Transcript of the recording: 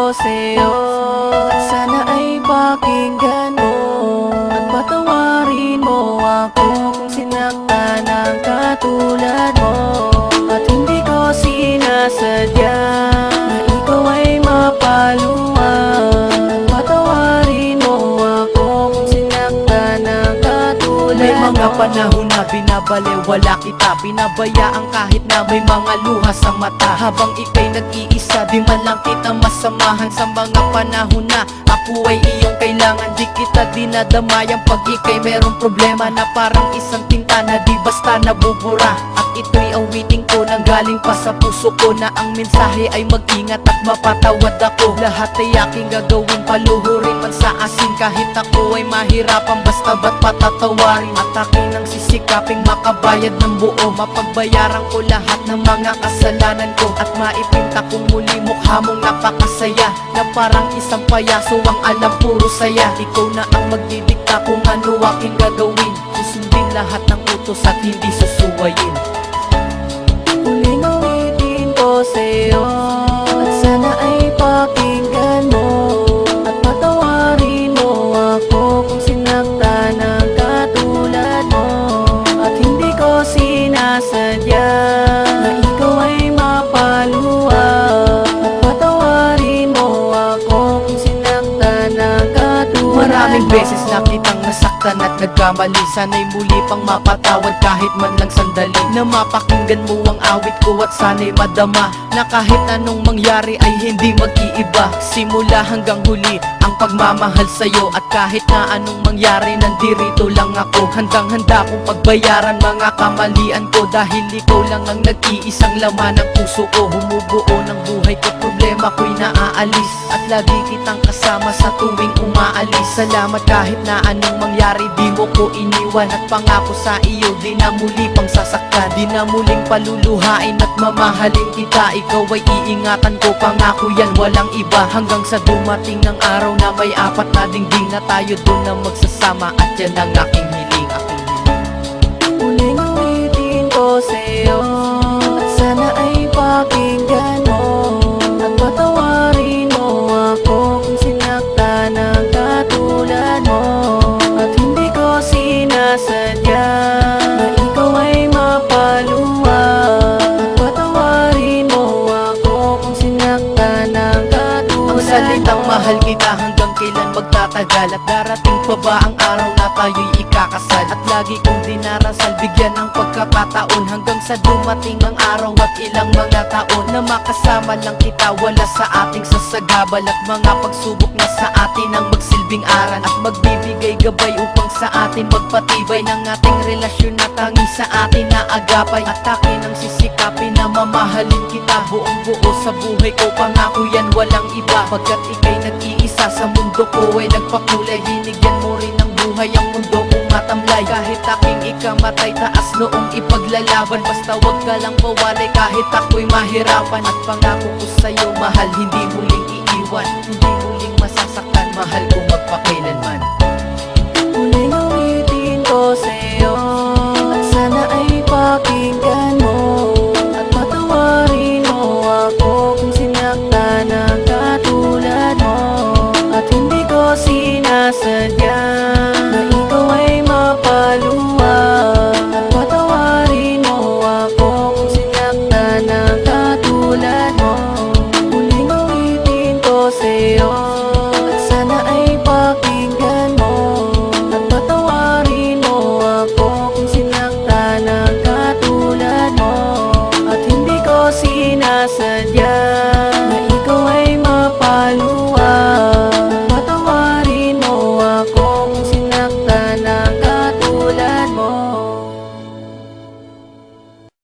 ko sa'yo at sana ay pakinggan mo at patawarin mo ako kung sinaktan ng katulad mo. At hindi ko sinasadya na ikaw ay mapaluan. Patawarin mo ako kung sinaktan ng katulad mo. May mga panahon na binabaliwala kita, pinabayaan kahit na may mga luha sa mata. Habang ika'y nag-iisa, di man lang kita masamahan. Sa mga panahon na ako ay iyong kailangan, di kita dinadamayang pag ika'y merong problema na parang isang tinta na di basta nabubura. At ito'y awiting ko nang galing pa sa puso ko, na ang mensahe ay mag-ingat at mapatawad ako. Lahat ay aking gagawin, paluhurin man sa asin, kahit ako ay mahirapan, basta ba't patatawarin. At aking nang sisikaping makabayad ng buo, mapagbayaran ko lahat ng mga kasalanan ko, at maipinta kong muli mukha mong napakasaya, na parang isang payaso ang alam puro saya. Ikaw na ang magdidikta kung ano aking gagawin, susundin lahat ng utos at hindi susuwayin. Muling awitin ko sa'yo at sana ay pakinggan mo at patawarin mo ako kung sinaktan ng katulad mo. At hindi ko sinasadya na ikaw ay mapaluan. At patawarin mo ako kung sinaktan ng katulad mo. Maraming beses na kitang nasaktan at nagkamali, sana'y muli pang mapatawad kahit man lang sandali, na mapakinggan mo ang awit ko at sana'y madama na kahit anong mangyari ay hindi mag-iiba. Simula hanggang huli ang pagmamahal sa'yo, at kahit na anong mangyari nandirito lang ako. Handang handa kong pagbayaran mga kamalian ko, dahil ikaw lang ang nag-iisang laman ng puso ko. Bumubuo ng buhay ko, problema ko'y naaalis, at lagi kitang kasama sa tuwing umaalis. Salamat kahit na anong mangyari, di mo ko iniwan, at pangako sa iyo di na muli pang sasaktan, di na muling paluluhain at mamahalin kita. Ikaw ay iingatan ko, pangako yan walang iba, hanggang sa dumating ng araw na may apat na dingding, na tayo doon na magsasama, at yan ang aking hiling, aking hiling. Muling awitin ko sa'yo at sana ay pakinggan mo at patawarin mo ako kung sinaktan ng katulad mo. At hindi ko sinasadya na ikaw ay mapaluan. At patawarin mo ako kung sinaktan ng katulad Ang salitang mahal kita hanggang kailan magtatagal, at darating pa ba ang araw na tayo'y ikakasal? At lagi kong dinarasal, bigyan ng pagkakataon, hanggang sa dumating ang araw at ilang mga taon, na makasama lang kita, wala sa ating sasagabal, at mga pagsubok na sa atin ang magsilbing aral, at magbibigay gabay upang sa atin magpatibay ng ating relasyon na tangi sa atin na agapay. At akin ang sisikapin na mamahalin kita buong buo sa buhay ko, pangako yan walang iba, pagkat ika'y nag-iisa sa mundo ko ay nagpakulay. Binigyan mo rin ng buhay ang mundo kong matamlay, kahit aking ikamatay taas noong ipaglalaban, basta wag ka lang mawalay kahit ako'y mahirapan. At pangako ko sa'yo mahal, hindi muling iiwan, hindi muling masasaktan, mahal ko magpakailanman. Muling awitin ko sa'yo at sana ay pakinggan mo at patawarin mo ako kung sinaktan ng katulad mo. At hindi ko sinasadya na ikaw ay mapaluan. At patawarin mo ako kung sinaktan ng katulad mo. Muling awitin ko sa'yo at sana ay pakinggan mo at patawarin mo ako kung sinaktan ng katulad mo. At hindi ko sinasadya